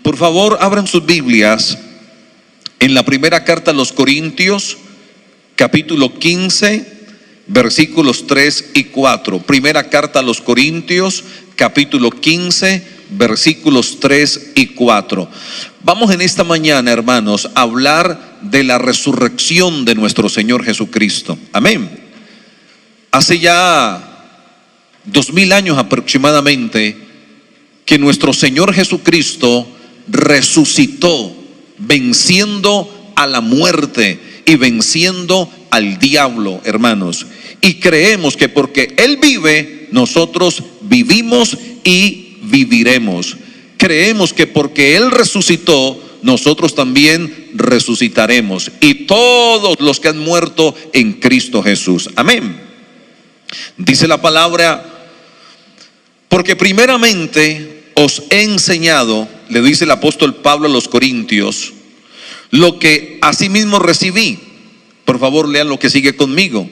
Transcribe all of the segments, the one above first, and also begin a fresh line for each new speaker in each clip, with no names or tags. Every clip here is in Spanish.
Por favor, abran sus Biblias en la primera carta a los Corintios, capítulo 15, versículos 3 y 4. Primera carta a los Corintios, capítulo 15, versículos 3 y 4. Vamos en esta mañana, hermanos, a hablar de la resurrección de nuestro Señor Jesucristo. Amén. Hace ya 2000 años aproximadamente que nuestro Señor Jesucristo resucitó, venciendo a la muerte y venciendo al diablo, hermanos. Y creemos que porque Él vive, nosotros vivimos y viviremos. Creemos que porque Él resucitó, nosotros también resucitaremos. Y todos los que han muerto en Cristo Jesús. Amén. Dice la palabra: porque primeramente os he enseñado, le dice el apóstol Pablo a los Corintios, lo que asimismo recibí. Por favor, lean lo que sigue conmigo: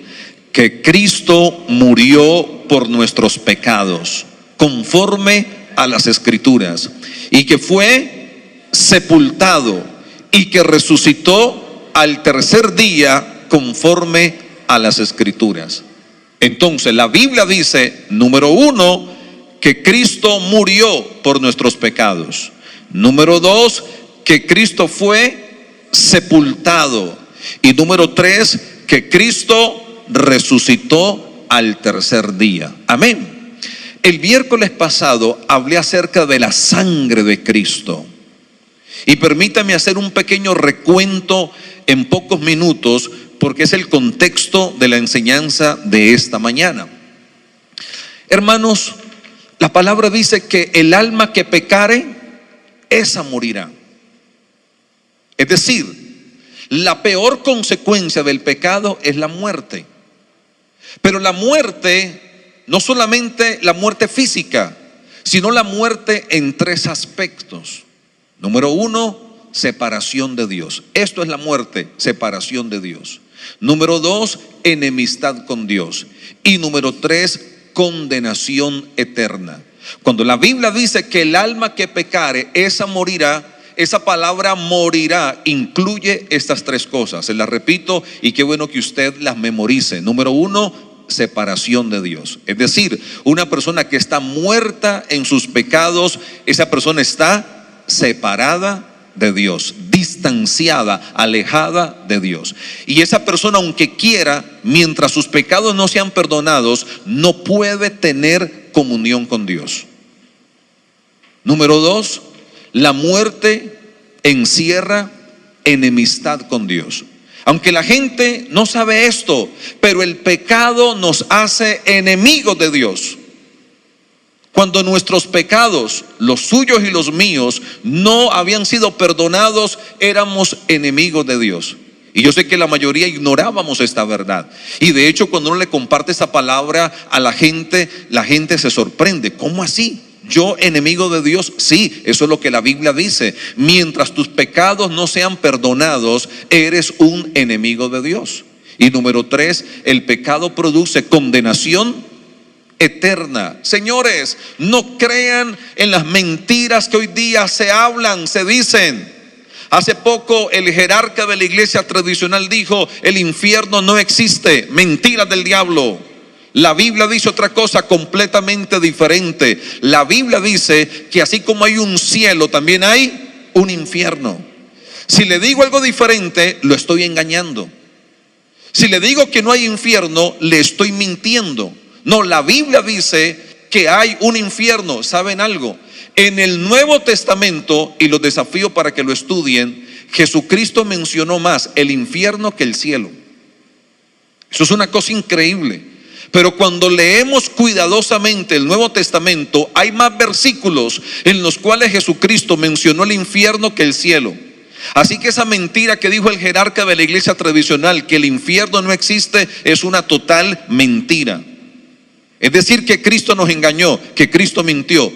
que Cristo murió por nuestros pecados, conforme a las Escrituras, y que fue sepultado, y que resucitó al tercer día, conforme a las Escrituras. Entonces, la Biblia dice, número uno, que Cristo murió por nuestros pecados. Número dos, que Cristo fue sepultado. Y número tres, que Cristo resucitó al tercer día. Amén. El miércoles pasado hablé acerca de la sangre de Cristo. Y permítame hacer un pequeño recuento en pocos minutos, porque es el contexto de la enseñanza de esta mañana. Hermanos, la palabra dice que el alma que pecare, esa morirá. Es decir, la peor consecuencia del pecado es la muerte. Pero la muerte, no solamente la muerte física, sino la muerte en tres aspectos. Número uno, separación de Dios. Esto es la muerte, separación de Dios. Número dos, enemistad con Dios. Y número tres, condenación eterna. Cuando la Biblia dice que el alma que pecare, esa morirá, esa palabra morirá incluye estas tres cosas. Se las repito y qué bueno que usted las memorice. Número uno, separación de Dios. Es decir, una persona que está muerta en sus pecados, esa persona está separada de Dios, distanciada, alejada de Dios. Y esa persona, aunque quiera, mientras sus pecados no sean perdonados, no puede tener comunión con Dios. Número dos, la muerte encierra enemistad con Dios. Aunque la gente no sabe esto, pero el pecado nos hace enemigos de Dios. Cuando nuestros pecados, los suyos y los míos, no habían sido perdonados, éramos enemigos de Dios. Y yo sé que la mayoría ignorábamos esta verdad. Y de hecho, cuando uno le comparte esta palabra a la gente se sorprende. ¿Cómo así? ¿Yo enemigo de Dios? Sí, eso es lo que la Biblia dice. Mientras tus pecados no sean perdonados, eres un enemigo de Dios. Y número tres, el pecado produce condenación eterna. Señores, no crean en las mentiras que hoy día se hablan, se dicen. Hace poco el jerarca de la iglesia tradicional dijo: el infierno no existe. Mentiras del diablo. La Biblia dice otra cosa completamente diferente. La Biblia dice que así como hay un cielo, también hay un infierno. Si le digo algo diferente, lo estoy engañando. Si le digo que no hay infierno, le estoy mintiendo. No, la Biblia dice que hay un infierno. ¿Saben algo? En el Nuevo Testamento, y los desafío para que lo estudien, Jesucristo mencionó más el infierno que el cielo. Eso es una cosa increíble. Pero cuando leemos cuidadosamente el Nuevo Testamento, hay más versículos en los cuales Jesucristo mencionó el infierno que el cielo. Así que esa mentira que dijo el jerarca de la iglesia tradicional, que el infierno no existe, es una total mentira. Es decir, que Cristo nos engañó, que Cristo mintió.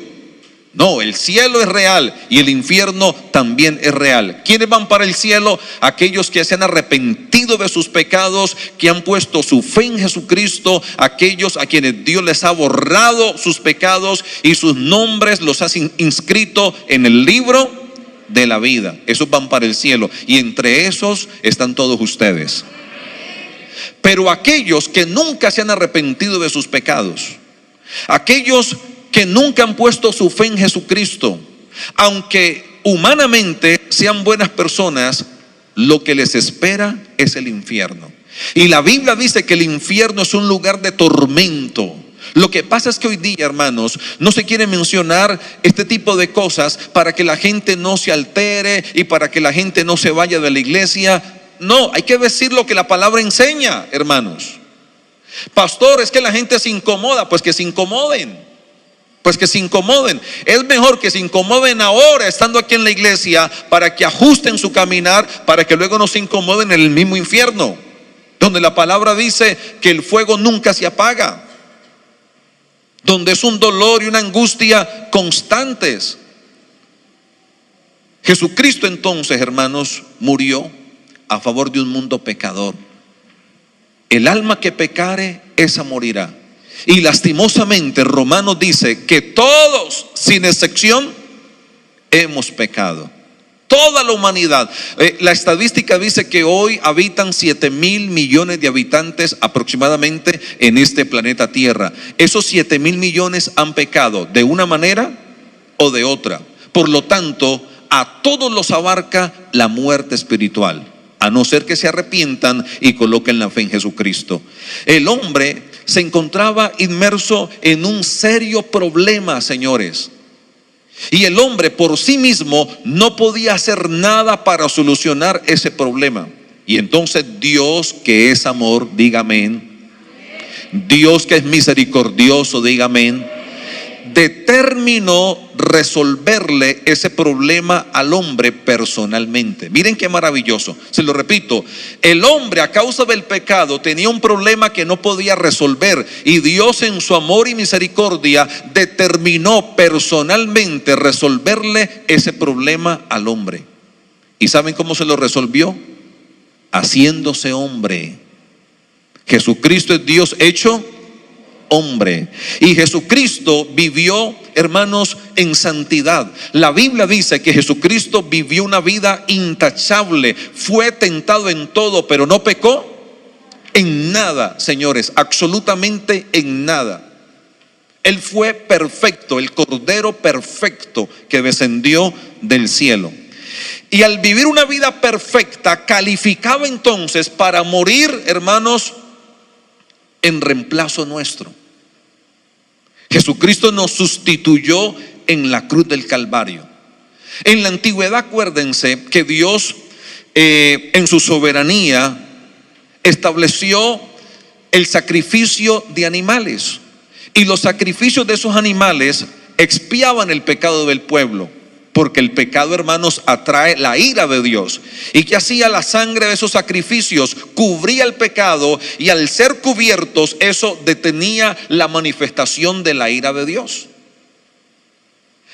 No, el cielo es real y el infierno también es real. ¿Quiénes van para el cielo? Aquellos que se han arrepentido de sus pecados, que han puesto su fe en Jesucristo, aquellos a quienes Dios les ha borrado sus pecados y sus nombres los ha inscrito en el libro de la vida. Esos van para el cielo, y entre esos están todos ustedes. Pero aquellos que nunca se han arrepentido de sus pecados, aquellos que nunca han puesto su fe en Jesucristo, aunque humanamente sean buenas personas, lo que les espera es el infierno. Y la Biblia dice que el infierno es un lugar de tormento. Lo que pasa es que hoy día, hermanos, no se quiere mencionar este tipo de cosas para que la gente no se altere y para que la gente no se vaya de la iglesia. No, hay que decir lo que la palabra enseña, hermanos. Pastor, es que la gente se incomoda. Pues que se incomoden. Pues que se incomoden. Es mejor que se incomoden ahora estando aquí en la iglesia, para que ajusten su caminar, para que luego no se incomoden en el mismo infierno, donde la palabra dice que el fuego nunca se apaga, donde es un dolor y una angustia constantes. Jesucristo entonces, hermanos, murió a favor de un mundo pecador. El alma que pecare, esa morirá. Y lastimosamente Romanos dice que todos, sin excepción, hemos pecado. Toda la humanidad. La estadística dice que hoy habitan 7,000 millones de habitantes aproximadamente en este planeta Tierra. Esos 7,000 millones han pecado de una manera o de otra. Por lo tanto, a todos los abarca la muerte espiritual, a no ser que se arrepientan y coloquen la fe en Jesucristo. El hombre se encontraba inmerso en un serio problema, señores. Y el hombre por sí mismo no podía hacer nada para solucionar ese problema. Y entonces Dios, que es amor, diga amén. Dios, que es misericordioso, diga amén, determinó resolverle ese problema al hombre personalmente. Miren qué maravilloso. Se lo repito, el hombre a causa del pecado tenía un problema que no podía resolver, y Dios en su amor y misericordia determinó personalmente resolverle ese problema al hombre. ¿Y saben cómo se lo resolvió? Haciéndose hombre. Jesucristo es Dios hecho hombre, y Jesucristo vivió, hermanos, en santidad. La Biblia dice que Jesucristo vivió una vida intachable, fue tentado en todo, pero no pecó en nada, señores, absolutamente en nada. Él fue perfecto, el Cordero perfecto que descendió del cielo. Y al vivir una vida perfecta, calificaba entonces para morir, hermanos, en reemplazo nuestro. Jesucristo nos sustituyó en la cruz del Calvario. En la antigüedad, acuérdense que Dios en su soberanía estableció el sacrificio de animales, y los sacrificios de esos animales expiaban el pecado del pueblo, porque el pecado, hermanos, atrae la ira de Dios. ¿Y qué hacía la sangre de esos sacrificios? Cubría el pecado, y al ser cubiertos, eso detenía la manifestación de la ira de Dios.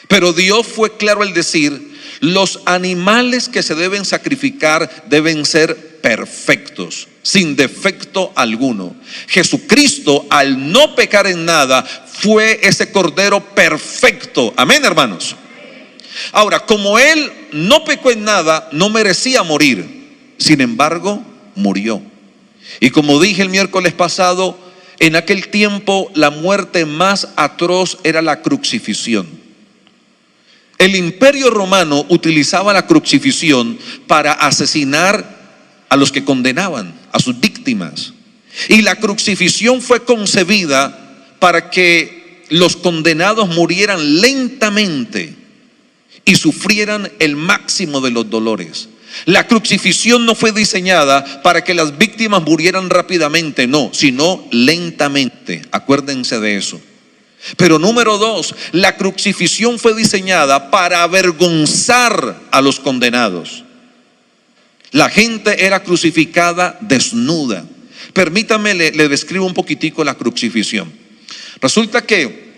Pero Dios fue claro al decir: los animales que se deben sacrificar deben ser perfectos, sin defecto alguno. Jesucristo, al no pecar en nada, fue ese cordero perfecto. Amén, hermanos. Ahora, como Él no pecó en nada, no merecía morir. Sin embargo, murió. Y como dije el miércoles pasado, en aquel tiempo la muerte más atroz era la crucifixión. El Imperio Romano utilizaba la crucifixión para asesinar a los que condenaban, a sus víctimas. Y la crucifixión fue concebida para que los condenados murieran lentamente y sufrieran el máximo de los dolores. La crucifixión no fue diseñada para que las víctimas murieran rápidamente, no, sino lentamente. Acuérdense de eso. Pero número dos, la crucifixión fue diseñada para avergonzar a los condenados. La gente era crucificada desnuda. Permítame, le describo un poquitico la crucifixión. Resulta que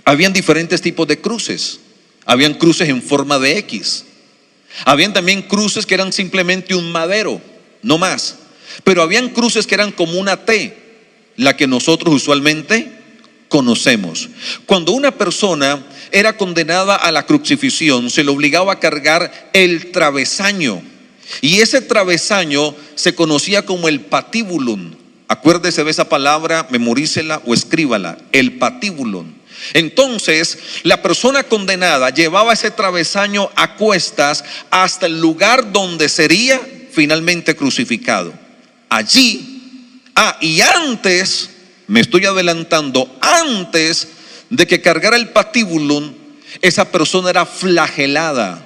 habían diferentes tipos de cruces. Habían cruces en forma de X. Habían también cruces que eran simplemente un madero, no más. Pero habían cruces que eran como una T, la que nosotros usualmente conocemos. Cuando una persona era condenada a la crucifixión, se le obligaba a cargar el travesaño. Y ese travesaño se conocía como el patíbulum. Acuérdese de esa palabra, memorícela o escríbala, el patíbulum. Entonces, la persona condenada llevaba ese travesaño a cuestas hasta el lugar donde sería finalmente crucificado. Allí, y antes, me estoy adelantando, antes de que cargara el patíbulum, esa persona era flagelada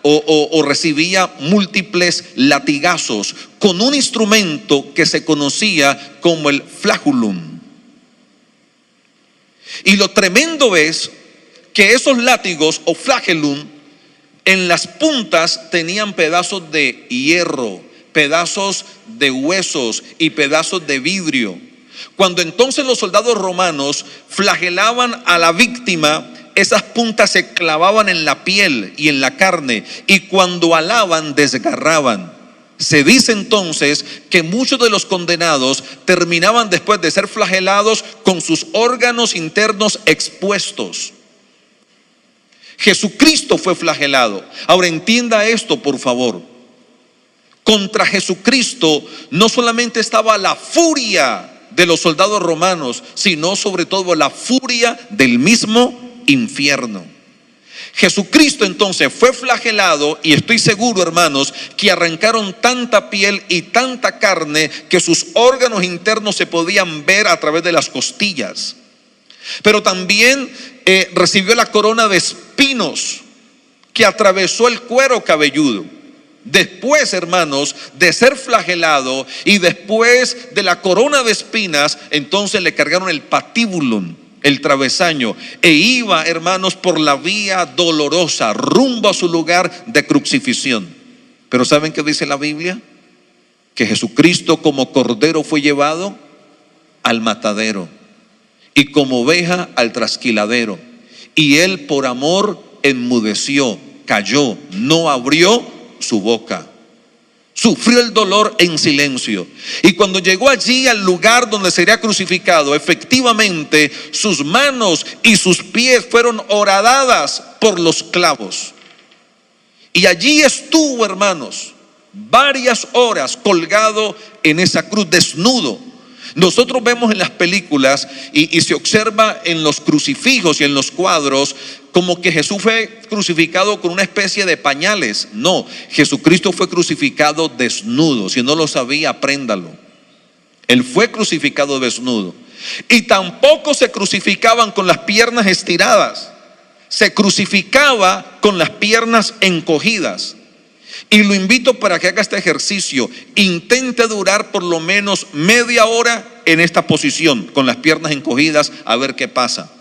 o recibía múltiples latigazos con un instrumento que se conocía como el flagulum. Y lo tremendo es que esos látigos o flagellum en las puntas tenían pedazos de hierro, pedazos de huesos y pedazos de vidrio. Cuando entonces los soldados romanos flagelaban a la víctima, esas puntas se clavaban en la piel y en la carne, y cuando alaban, desgarraban. Se dice entonces que muchos de los condenados terminaban, después de ser flagelados, con sus órganos internos expuestos. Jesucristo fue flagelado. Ahora entienda esto, por favor. Contra Jesucristo no solamente estaba la furia de los soldados romanos, sino sobre todo la furia del mismo infierno. Jesucristo entonces fue flagelado, y estoy seguro, hermanos, que arrancaron tanta piel y tanta carne que sus órganos internos se podían ver a través de las costillas. Pero también recibió la corona de espinos que atravesó el cuero cabelludo. Después, hermanos, de ser flagelado y después de la corona de espinas, entonces le cargaron el patíbulum, el travesaño, e iba, hermanos, por la vía dolorosa rumbo a su lugar de crucifixión. Pero ¿saben qué dice la Biblia? Que Jesucristo como cordero fue llevado al matadero y como oveja al trasquiladero, y él por amor enmudeció, cayó, no abrió su boca. Sufrió el dolor en silencio. Y cuando llegó allí al lugar donde sería crucificado, efectivamente sus manos y sus pies fueron horadadas por los clavos. Y allí estuvo, hermanos, varias horas colgado en esa cruz, desnudo. Nosotros vemos en las películas y se observa en los crucifijos y en los cuadros como que Jesús fue crucificado con una especie de pañales. No, Jesucristo fue crucificado desnudo. Si no lo sabía, apréndalo. Él fue crucificado desnudo. Y tampoco se crucificaban con las piernas estiradas. Se crucificaba con las piernas encogidas. Y lo invito para que haga este ejercicio. Intente durar por lo menos media hora en esta posición, con las piernas encogidas, a ver qué pasa.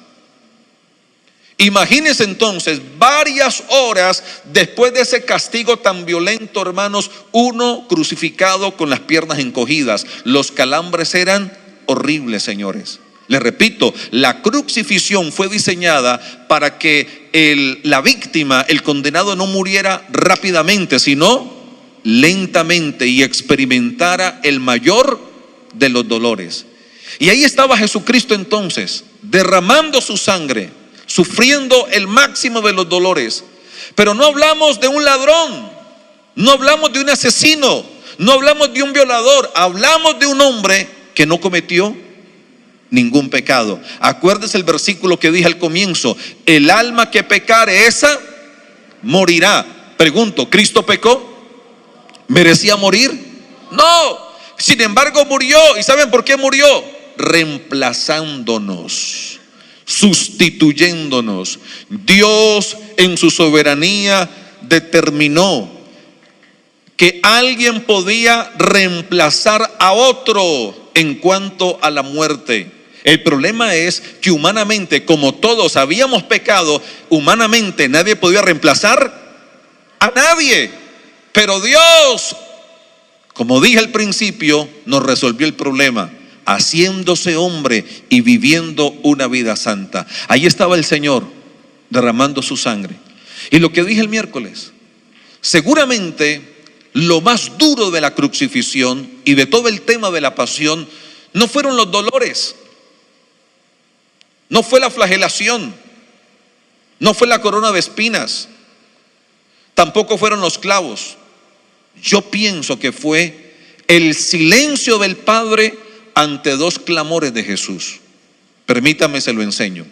Imagínense entonces varias horas después de ese castigo tan violento, hermanos, uno crucificado con las piernas encogidas. Los calambres eran horribles, señores. Les repito, la crucifixión fue diseñada para que la víctima, el condenado, no muriera rápidamente, sino lentamente, y experimentara el mayor de los dolores. Y ahí estaba Jesucristo entonces, derramando su sangre, sufriendo el máximo de los dolores. Pero no hablamos de un ladrón, no hablamos de un asesino, no hablamos de un violador, hablamos de un hombre que no cometió ningún pecado. Acuérdese el versículo que dije al comienzo: el alma que pecare, esa morirá. Pregunto, ¿Cristo pecó? ¿Merecía morir? No. Sin embargo murió. ¿Y saben por qué murió? Reemplazándonos, sustituyéndonos. Dios en su soberanía determinó que alguien podía reemplazar a otro en cuanto a la muerte. El problema es que humanamente, como todos habíamos pecado, humanamente nadie podía reemplazar a nadie. Pero Dios, como dije al principio, nos resolvió el problema, haciéndose hombre y viviendo una vida santa. Ahí estaba el Señor derramando su sangre. Y lo que dije el miércoles, seguramente lo más duro de la crucifixión y de todo el tema de la pasión no fueron los dolores, No fue la flagelación, no fue la corona de espinas, tampoco fueron los clavos. Yo pienso que fue el silencio del Padre ante dos clamores de Jesús. Permítame, se lo enseño.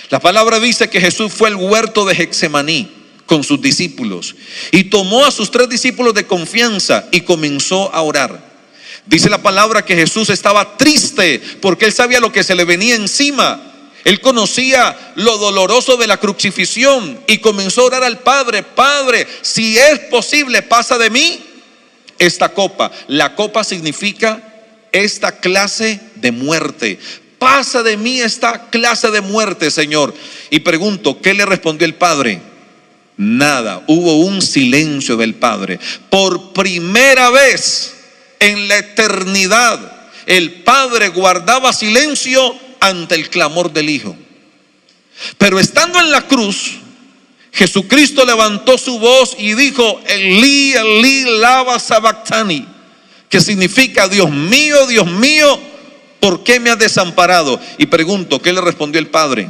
La palabra dice que Jesús fue al huerto de Getsemaní con sus discípulos y tomó a sus 3 discípulos de confianza y comenzó a orar. Dice la palabra que Jesús estaba triste porque él sabía lo que se le venía encima. Él conocía lo doloroso de la crucifixión y comenzó a orar al Padre: Padre, si es posible, pasa de mí esta copa. La copa significa esta clase de muerte. Pasa de mí esta clase de muerte, Señor. Y pregunto, ¿qué le respondió el Padre? Nada. Hubo un silencio del Padre. Por primera vez en la eternidad, el Padre guardaba silencio ante el clamor del Hijo. Pero estando en la cruz, Jesucristo levantó su voz y dijo: Elí, Elí, lama sabactani, que significa: Dios mío, ¿por qué me has desamparado? Y pregunto, ¿qué le respondió el Padre?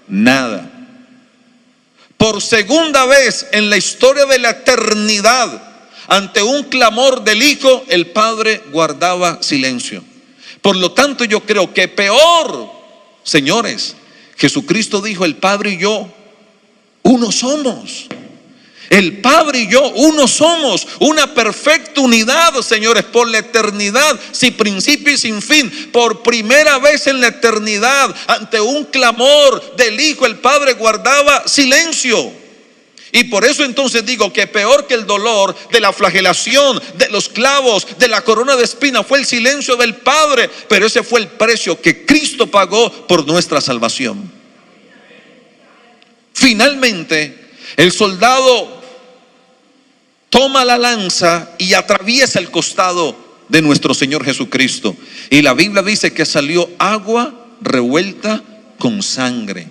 Nada. Por segunda vez en la historia de la eternidad, ante un clamor del Hijo, el Padre guardaba silencio. Por lo tanto, yo creo que peor, señores, Jesucristo dijo: el Padre y yo uno somos. El Padre y yo uno somos, una perfecta unidad, señores, por la eternidad, sin principio y sin fin. Por primera vez en la eternidad, ante un clamor del Hijo, el Padre guardaba silencio. Y por eso entonces digo que peor que el dolor de la flagelación, de los clavos, de la corona de espinas, fue el silencio del Padre. Pero ese fue el precio que Cristo pagó por nuestra salvación. Finalmente, el soldado toma la lanza y atraviesa el costado de nuestro Señor Jesucristo. Y la Biblia dice que salió agua revuelta con sangre.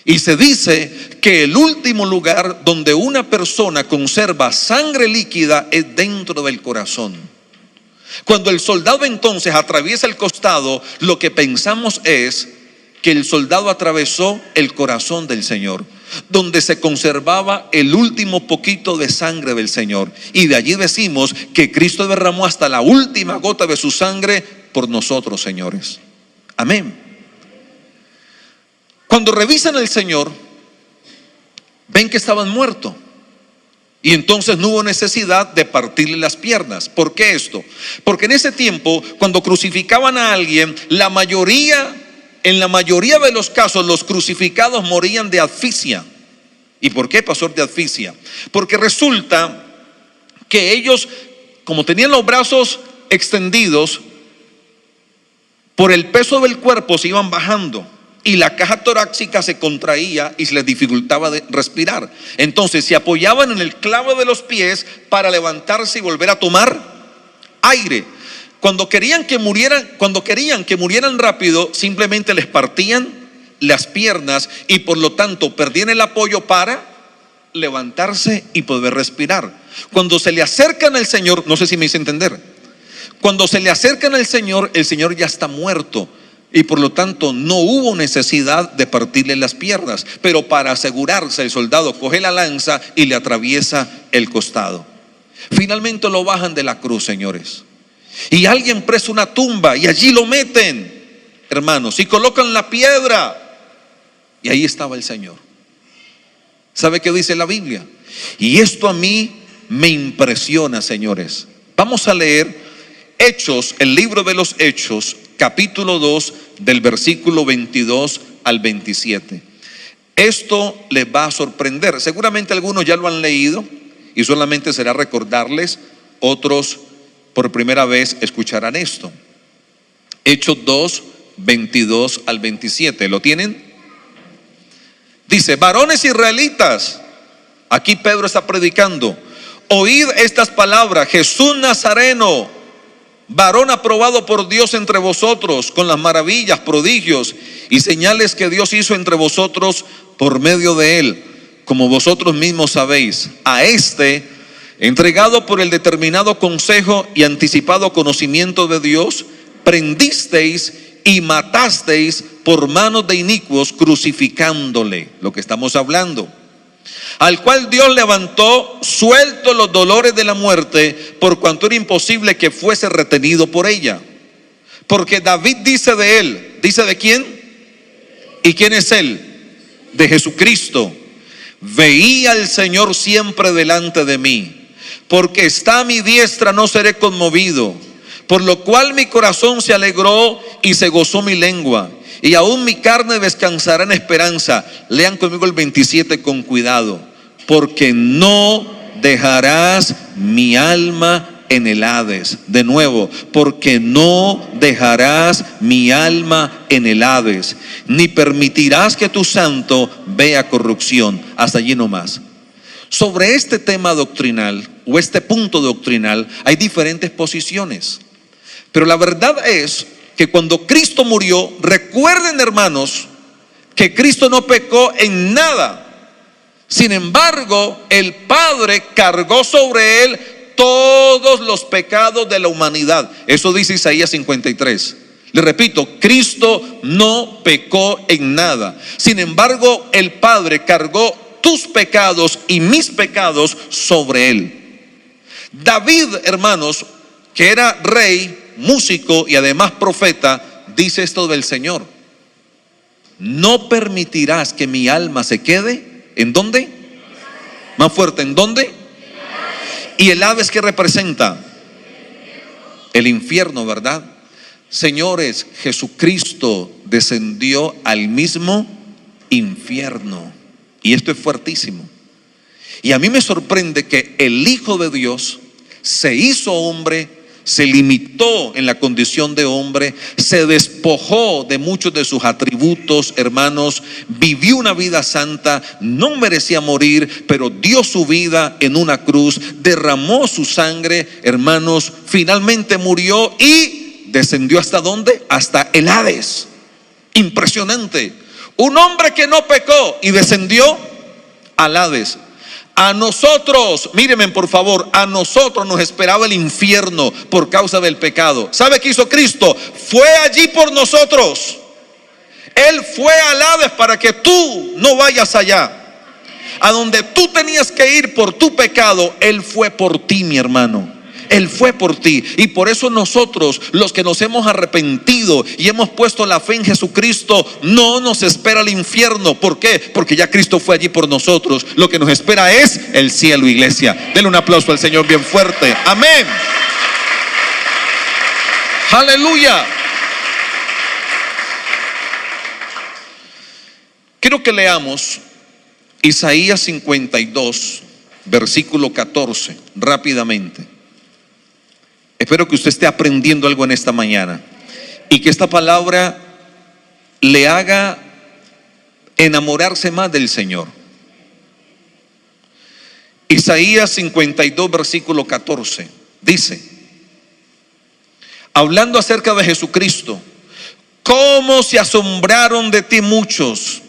Y se dice que el último lugar donde una persona conserva sangre líquida es dentro del corazón. Cuando el soldado entonces atraviesa el costado, lo que pensamos es que el soldado atravesó el corazón del Señor, donde se conservaba el último poquito de sangre del Señor. Y de allí decimos que Cristo derramó hasta la última gota de su sangre por nosotros, señores. Amén. Cuando revisan al Señor, ven que estaban muertos. Y entonces no hubo necesidad de partirle las piernas. ¿Por qué esto? Porque en ese tiempo, cuando crucificaban a alguien, en la mayoría de los casos, los crucificados morían de asfixia. ¿Y por qué, pastor, de asfixia? Porque resulta que ellos, como tenían los brazos extendidos, por el peso del cuerpo se iban bajando. Y la caja torácica se contraía y se les dificultaba de respirar. Entonces se apoyaban en el clavo de los pies para levantarse y volver a tomar aire. Cuando querían que murieran rápido, simplemente les partían las piernas y por lo tanto perdían el apoyo para levantarse y poder respirar. Cuando se le acercan al Señor, no sé si me hice entender, cuando se le acercan al Señor, el Señor ya está muerto. Y por lo tanto no hubo necesidad de partirle las piernas. Pero para asegurarse, el soldado coge la lanza y le atraviesa el costado. Finalmente lo bajan de la cruz, señores. Y alguien presa una tumba y allí lo meten, hermanos, y colocan la piedra. Y ahí estaba el Señor. ¿Sabe qué dice la Biblia? Y esto a mí me impresiona, señores. Vamos a leer Hechos, el libro de los Hechos, capítulo 2, del versículo 22 al 27. Esto les va a sorprender. Seguramente algunos ya lo han leído y solamente será recordarles. Otros por primera vez escucharán esto. Hechos 2, 22 al 27. ¿Lo tienen? Dice: varones israelitas, aquí Pedro está predicando, oíd estas palabras: Jesús Nazareno, varón aprobado por Dios entre vosotros, con las maravillas, prodigios y señales que Dios hizo entre vosotros por medio de él, como vosotros mismos sabéis. A este, entregado por el determinado consejo y anticipado conocimiento de Dios, prendisteis y matasteis por manos de inicuos, crucificándole, lo que estamos hablando, al cual Dios levantó, suelto los dolores de la muerte, por cuanto era imposible que fuese retenido por ella. Porque David dice de él, ¿dice de quién? ¿Y quién es él? De Jesucristo. Veía al Señor siempre delante de mí, porque está a mi diestra, no seré conmovido. Por lo cual mi corazón se alegró y se gozó mi lengua, y aún mi carne descansará en esperanza. Lean conmigo el 27 con cuidado. Porque no dejarás mi alma en el Hades. De nuevo, porque no dejarás mi alma en el Hades, ni permitirás que tu santo vea corrupción. Hasta allí nomás. Sobre este tema doctrinal o este punto doctrinal hay diferentes posiciones, pero la verdad es que cuando Cristo murió, recuerden, hermanos, que Cristo no pecó en nada. Sin embargo, el Padre cargó sobre él todos los pecados de la humanidad. Eso dice Isaías 53. Le repito, Cristo no pecó en nada. Sin embargo, el Padre cargó tus pecados y mis pecados sobre él. David, hermanos, que era rey, músico y además profeta, dice esto del Señor: no permitirás que mi alma se quede. ¿En dónde? Más fuerte, ¿en dónde? Y el Hades, ¿qué representa? El infierno, ¿verdad? Señores, Jesucristo descendió al mismo infierno. Y esto es fuertísimo. Y a mí me sorprende que el Hijo de Dios se hizo hombre, se limitó en la condición de hombre, se despojó de muchos de sus atributos, hermanos, vivió una vida santa, no merecía morir, pero dio su vida en una cruz, derramó su sangre, hermanos, finalmente murió y descendió ¿hasta dónde? Hasta el Hades. Impresionante. Un hombre que no pecó y descendió al Hades. A nosotros, mírenme por favor, a nosotros nos esperaba el infierno por causa del pecado. ¿Sabe qué hizo Cristo? Fue allí por nosotros. Él fue al Hades para que tú no vayas allá. A donde tú tenías que ir por tu pecado, Él fue por ti, mi hermano. Él fue por ti. Y por eso nosotros, los que nos hemos arrepentido y hemos puesto la fe en Jesucristo, no nos espera el infierno. ¿Por qué? Porque ya Cristo fue allí por nosotros. Lo que nos espera es el cielo, iglesia. Denle un aplauso al Señor bien fuerte. Amén. Aleluya. Quiero que leamos Isaías 52, versículo 14, rápidamente. Espero que usted esté aprendiendo algo en esta mañana y que esta palabra le haga enamorarse más del Señor. Isaías 52, versículo 14, dice, hablando acerca de Jesucristo: cómo se asombraron de ti muchos,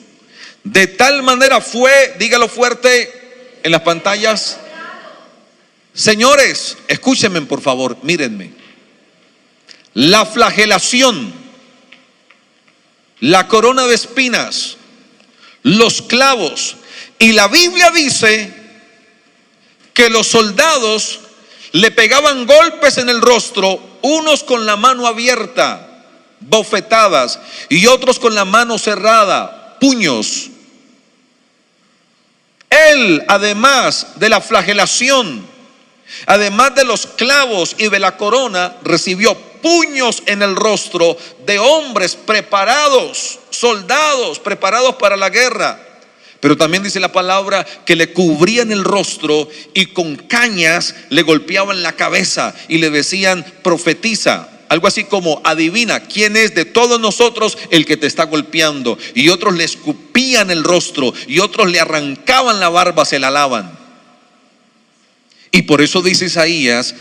de tal manera fue, dígalo fuerte en las pantallas. Señores, escúchenme por favor, mírenme. La flagelación, la corona de espinas, los clavos, y la Biblia dice que los soldados le pegaban golpes en el rostro, unos con la mano abierta, bofetadas, y otros con la mano cerrada, puños. Él, además de la flagelación, además de los clavos y de la corona, recibió puños en el rostro de hombres preparados, soldados preparados para la guerra. Pero también dice la palabra que le cubrían el rostro y con cañas le golpeaban la cabeza y le decían: profetiza. Algo así como: adivina quién es de todos nosotros el que te está golpeando. Y otros le escupían el rostro y otros le arrancaban la barba, se la lavan. Y por eso dice Isaías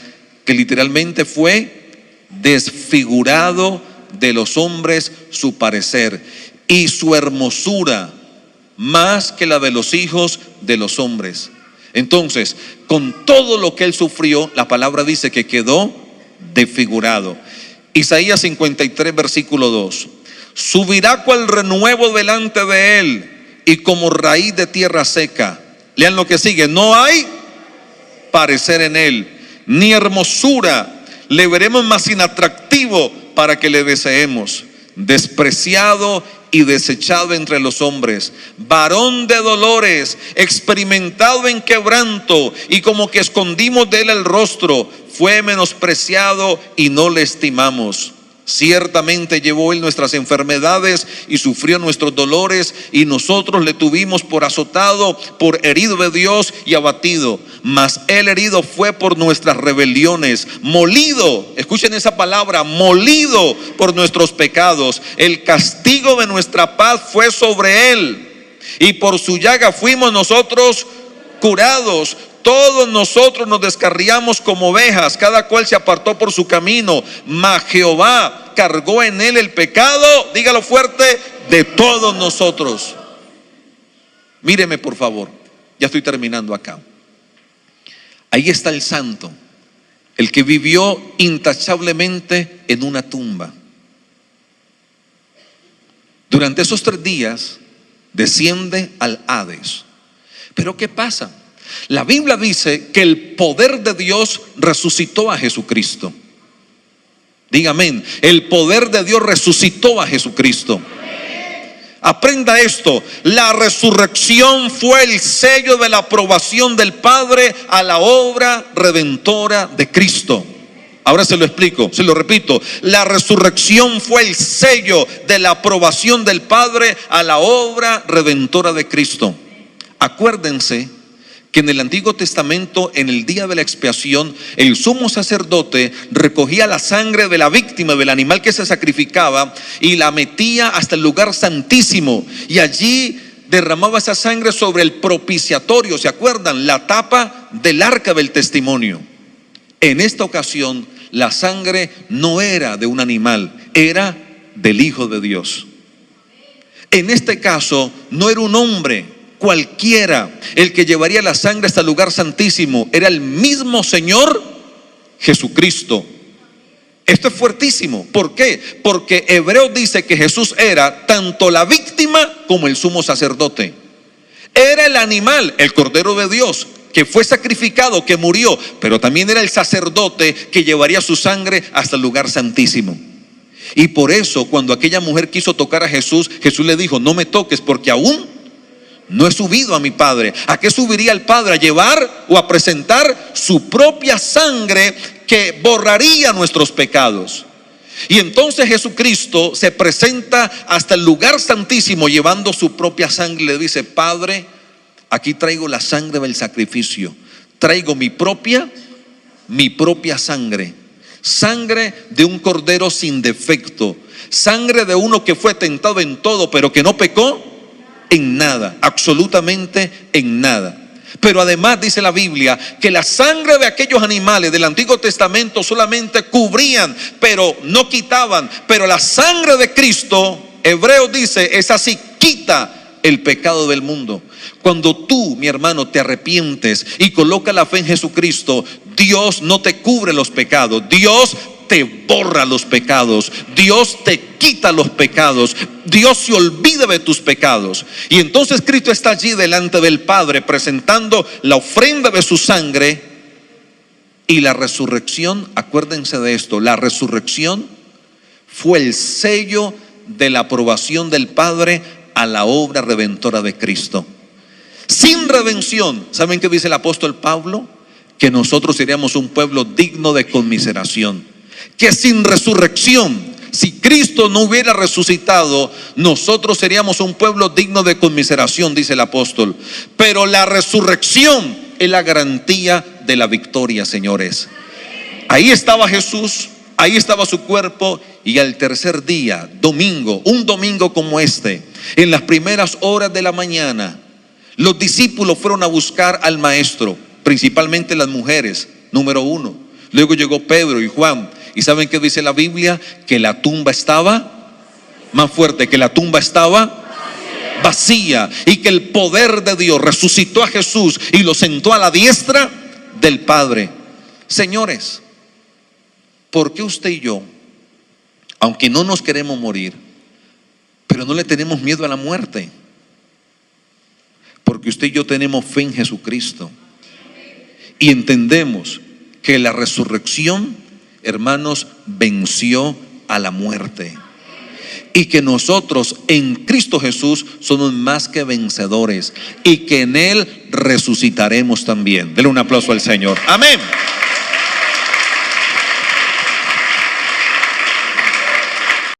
que literalmente fue desfigurado de los hombres su parecer, y su hermosura más que la de los hijos de los hombres. Entonces, con todo lo que él sufrió, la palabra dice que quedó desfigurado. Isaías 53, versículo 2. subirá cual renuevo delante de él y como raíz de tierra seca. Lean lo que sigue: no hay parecer en él, ni hermosura le veremos más inatractivo para que le deseemos. Despreciado y desechado entre los hombres, varón de dolores, experimentado en quebranto, y como que escondimos de él el rostro. Fue menospreciado y no le estimamos. Ciertamente llevó él nuestras enfermedades y sufrió nuestros dolores, y nosotros le tuvimos por azotado, por herido de Dios y abatido. Mas él herido fue por nuestras rebeliones, molido, escuchen esa palabra, molido por nuestros pecados. El castigo de nuestra paz fue sobre él, y por su llaga fuimos nosotros curados. Todos nosotros nos descarriamos como ovejas, cada cual se apartó por su camino, mas Jehová cargó en él el pecado, dígalo fuerte, de todos nosotros. Míreme por favor, ya estoy terminando acá. Ahí está el santo, el que vivió intachablemente en una tumba. Durante esos 3 días desciende al Hades. Pero ¿qué pasa? La Biblia dice que el poder de Dios resucitó a Jesucristo. Dígame, el poder de Dios resucitó a Jesucristo. Aprenda esto: la resurrección fue el sello de la aprobación del Padre a la obra redentora de Cristo. Ahora se lo explico, se lo repito: la resurrección fue el sello de la aprobación del Padre a la obra redentora de Cristo. Acuérdense que en el Antiguo Testamento, en el día de la expiación, el sumo sacerdote recogía la sangre de la víctima, del animal que se sacrificaba, y la metía hasta el lugar santísimo, y allí derramaba esa sangre sobre el propiciatorio, ¿se acuerdan? La tapa del arca del testimonio. En esta ocasión, la sangre no era de un animal, era del Hijo de Dios. En este caso, no era un hombre cualquiera el que llevaría la sangre hasta el lugar santísimo, era el mismo Señor Jesucristo. Esto es fuertísimo. ¿Por qué? Porque Hebreos dice que Jesús era tanto la víctima como el sumo sacerdote. Era el animal, el Cordero de Dios, que fue sacrificado, que murió, pero también era el sacerdote que llevaría su sangre hasta el lugar santísimo. Y por eso, cuando aquella mujer quiso tocar a Jesús, Jesús le dijo: no me toques, porque aún no he subido a mi Padre. ¿A qué subiría el Padre? A llevar o a presentar su propia sangre que borraría nuestros pecados. Y entonces Jesucristo se presenta hasta el lugar santísimo llevando su propia sangre, y le dice: Padre, aquí traigo la sangre del sacrificio, traigo mi propia sangre, sangre de un cordero sin defecto, sangre de uno que fue tentado en todo, pero que no pecó en nada, absolutamente en nada. Pero además dice la Biblia que la sangre de aquellos animales del Antiguo Testamento solamente cubrían, pero no quitaban. Pero la sangre de Cristo, Hebreos dice, es así, quita el pecado del mundo. Cuando tú, mi hermano, te arrepientes y colocas la fe en Jesucristo, Dios no te cubre los pecados, Dios te borra los pecados, Dios te quita los pecados, Dios se olvida de tus pecados. Y entonces Cristo está allí delante del Padre presentando la ofrenda de su sangre. Y la resurrección, acuérdense de esto, la resurrección fue el sello de la aprobación del Padre a la obra redentora de Cristo. Sin redención, ¿saben qué dice el apóstol Pablo? Que nosotros seríamos un pueblo digno de conmiseración. Que sin resurrección, si Cristo no hubiera resucitado, nosotros seríamos un pueblo digno de conmiseración, dice el apóstol. Pero la resurrección es la garantía de la victoria, señores. Ahí estaba Jesús, ahí estaba su cuerpo, y al tercer día, domingo, un domingo como este, en las primeras horas de la mañana, los discípulos fueron a buscar al maestro, principalmente las mujeres, número 1. Luego llegó Pedro y Juan. ¿Y saben qué dice la Biblia? Que la tumba estaba, más fuerte, que la tumba estaba vacía, y que el poder de Dios resucitó a Jesús y lo sentó a la diestra del Padre. Señores, ¿por qué usted y yo, aunque no nos queremos morir, Pero no le tenemos miedo a la muerte, porque usted y yo tenemos fe en Jesucristo y entendemos que la resurrección, hermanos, venció a la muerte, y que nosotros en Cristo Jesús somos más que vencedores, y que en Él resucitaremos también. Denle un aplauso al Señor. Amén.